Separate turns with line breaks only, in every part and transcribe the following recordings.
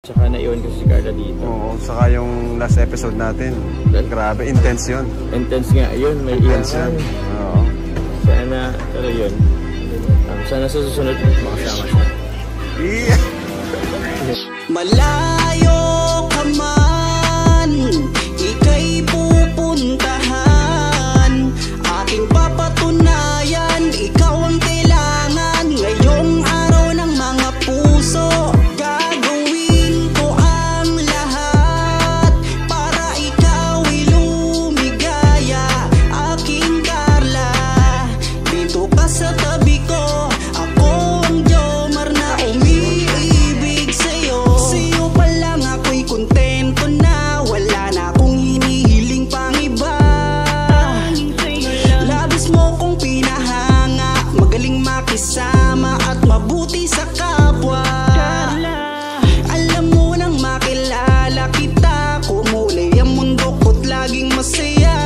Tsaka naiwan ko si Carla dito.
Oo, saka yung last episode natin. Grabe, intense yun.
Intense nga, yun. May
intense yan. Oo.
Sana, pero yun. Sana sa susunod makasama siya.
Yeah.
Malayo ka man, ika'y pupuntahan. Aking papatunayan, ikaw ang kailangan. Ngayong araw ng mga puso, gagawin ko ang lahat para ikaw'y lumigaya. Aking Carla, dito ka sa tabi ko. Ako ang Jomar na umiibig sa'yo. Sa'yo pa lang ako'y kontento na. Wala na akong hinihiling pang iba. Labis mo kong pinahanga, magaling makisama at mabuti sa kapwa. Alam mo nang makilala kita, kumulay ang mundo ko't laging masaya.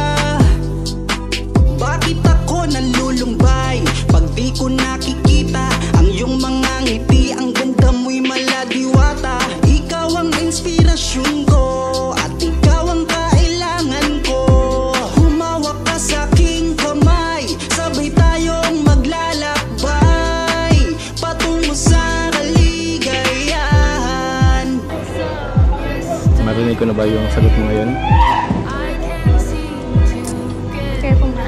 Bakit ako nalulumbay pag di ko nakikita ang iyong mga ngiti? Ang ganda mo'y maladiwata. Ikaw ang inspirasyon ko at ikaw ang kailangan ko. Humawak ka sa aking kamay, sabay tayong maglalakbay patungo sa kaligayahan.
Marinig ko na ba yung sagot mo ngayon?
Kaya po nga.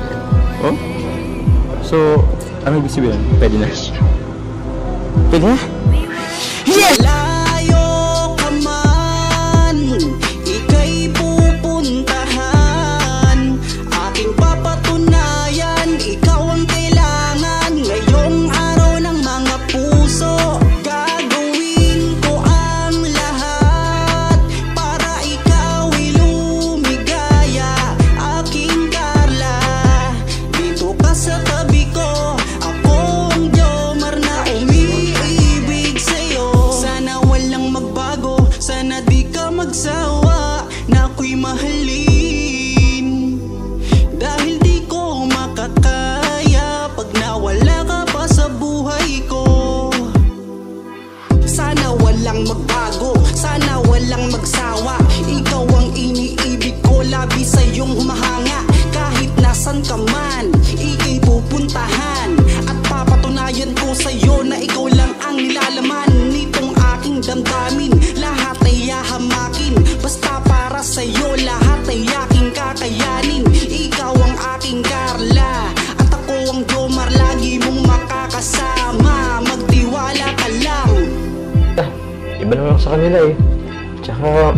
Oh? So, ano ibig sabihin? Pwede na. Pwede na?
Malayo ka man, ika'y pupuntahan. Aking papatunayan, ikaw ang kailangan. Ngayong araw ng mga puso, gagawin ko ang lahat para ikaw'y lumigaya. Aking Carla, dito ka sa tabi ko. Ako ang Jomar na umiibig sa'yo. Sana walang magbago, sana di ka magsawa na ako'y mahalin. Dahil di ko makakaya pag nawala ka pa sa buhay ko. Sana walang magbago, sana walang magsawa. Ikaw ang iniibig ko, labi sa iyong humahanga. Kahit nasan ka man, ika'y pupuntahan. At papatunayan ko sa'yo na ikaw lang ang nilalaman nitong aking damdamin. Lahat ay hahamakin, basta para sa'yo lahat ay aking kakayanin. Ikaw ang aking Carla at ako ang Jomar, lagi mong makakasama. Magtiwala ka lang.
Iba naman ako sa kanila eh. Tsaka,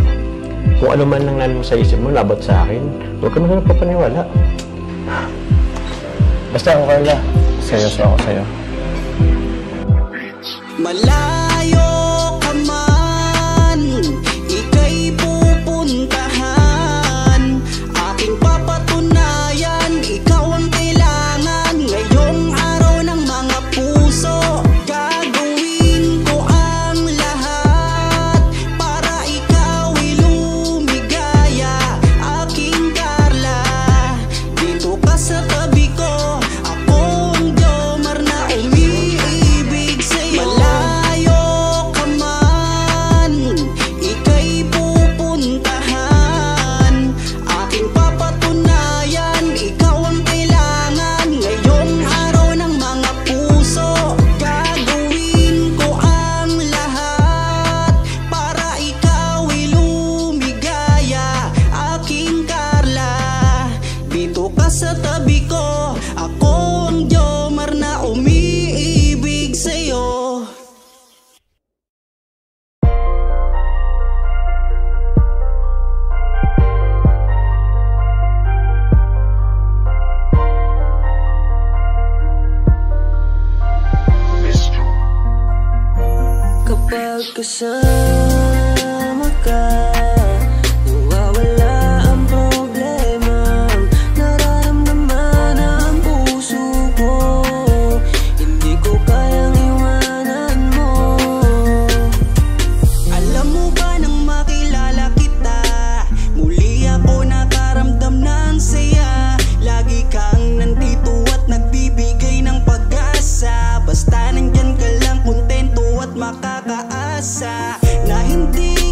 kung ano man ang nalo mo sa isip mo, labot sa akin, huwag ka naman nagpapaniwala. Basta ako, Carla. Seryoso ako sa'yo.
Malayo ka man, ika'y pupuntahan. Aking papatunayan, ikaw ang kailangan. Ngayong araw ng mga puso, gagawin ko ang lahat para ikaw'y lumigaya. Aking Carla, dito ka sa tabi ko. Ako ang Jomar na umiibig sa'yo. Malayo ka man, ika'y pupuntahan. Aking papatunayan, ikaw ang kailangan. Ngayong araw ng mga puso, gagawin ko ang lahat para ikaw'y lumigaya. Aking Carla, dito ka sa tabi ko. Ako ang Jomar na umiibig sa'yo. Kapag kasama ka, nawawala ang problema. Nararamdaman ang puso ko, hindi ko kayang iwanan mo. Alam mo ba nang makilala kita, muli ako nakaramdam ng saya. Lagi kang nandito at nagbibigay ng pag-asa. Basta nandyan ka lang, kontento at makakaasa na hindi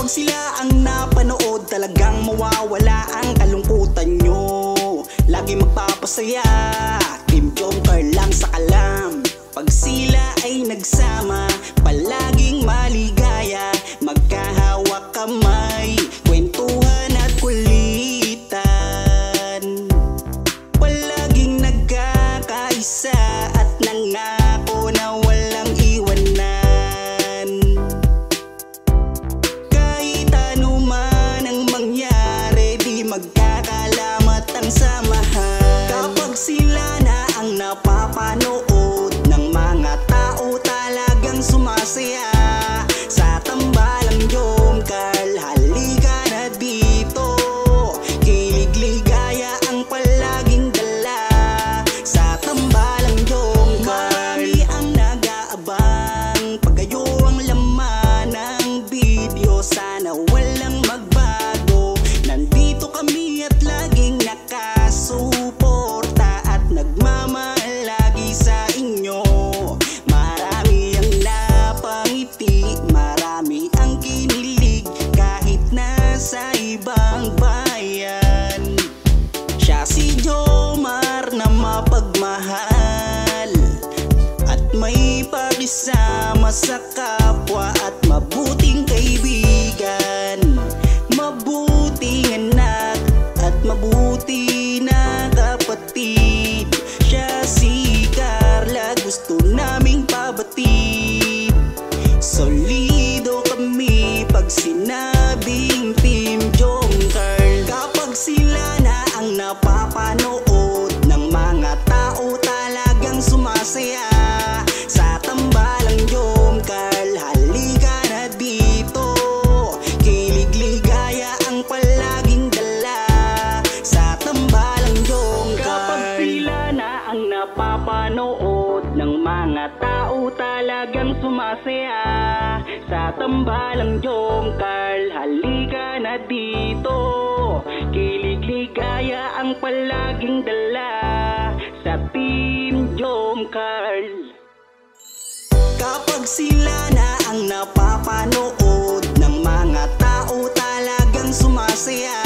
Kapag sila ang napanood, talagang mawawala ang kalungkutan nyo. Lagi magpapasaya, Team Jomcar lang sa kalam. Pag sila ay nagsama, palaging maligaya. Magkahawak kamay, kwentuhan at kulitan. Palaging nagkakaisa at nangako na walang iwanan. Kahit ano man ang mangyari, di magkakalamat ang samahan. Kapag sila na ang napapanood ng mga tao, talagang sumasaya. Sa tambalang Jomcar, halika na dito. Kilig-ligaya ang palaging dala. Sa tambalang Jomcar, marami ang nag-aabang. Pag kayo ang laman ng video, sana walang magbago. Nandito kami at laging nakasuporta at nagmamahal lagi sa inyo. Marami ang napangiti, marami ang kinilig, kahit nasa ibang bayan. Siya si Jomar na mapagmahal at may pakisama sa kapwa at mabuting kaibigan. Mabuting anak at mabuti na kapatid. Siya si Carla, gusto naming pabatid. Solido kami pag sinabing Team Jomcar. Kapag sila na ang napapanood ng mga tao, talagang sumasaya. Sa tambalang Jomcar, halika na dito. Kilig-ligaya ang palaging dala. Sa tambalang Jomcar. Kapag sila na ang napapanood ng mga tao, talagang sumasaya. Sa tambalang Jomcar, halika na dito. Kilig-ligaya ang palaging dala. Sa Team Jomcar. Kapag sila na ang napapanood ng mga tao, talagang sumasaya.